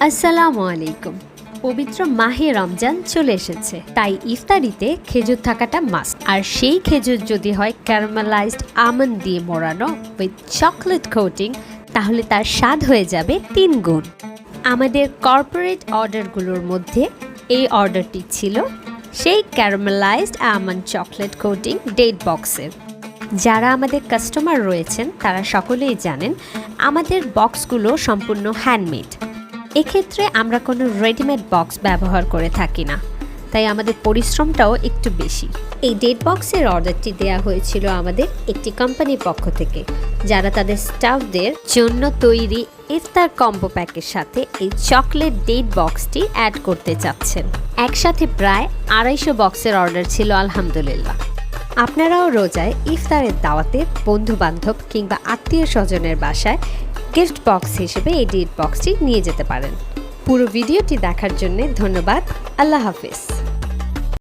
আসসালামু আলাইকুম। পবিত্র মাহে রমজান চলে এসেছে, তাই ইফতারিতে খেজুর থাকাটা মাস্ট। আর সেই খেজুর যদি হয় ক্যারামেলাইজড আমন্ড দিয়ে মোড়ানো উইথ চকলেট কোটিং, তাহলে তার স্বাদ হয়ে যাবে 3 গুণ। আমাদের কর্পোরেট অর্ডারগুলোর মধ্যে এই অর্ডারটি ছিল সেই caramelised almond chocolate coating date বক্সের। যারা আমাদের কাস্টমার রয়েছেন তারা সকলেই জানেন আমাদের বক্সগুলো সম্পূর্ণ হ্যান্ডমেড। এক্ষেত্রে আমরা কোনো রেডিমেড বক্স ব্যবহার করে থাকি না, তাই আমাদের পরিশ্রমটাও একটু বেশি। এই ডেট বক্সের অর্ডারটি দেওয়া হয়েছিল আমাদের একটি কোম্পানির পক্ষ থেকে, যারা তাদের স্টাফদের জন্য তৈরি ইফতার কম্বো প্যাকের সাথে এই চকলেট ডেট বক্সটি অ্যাড করতে চাচ্ছেন। একসাথে প্রায় 250 বক্সের অর্ডার ছিল আলহামদুলিল্লাহ। আপনারাও রোজায় ইফতারের দাওয়াতে বন্ধু বান্ধব কিংবা আত্মীয় স্বজনের বাসায় গিফট বক্স হিসেবে এই ডেট বক্সটি নিয়ে যেতে পারেন। পুরো ভিডিওটি দেখার জন্য ধন্যবাদ। আল্লাহ হাফিজ।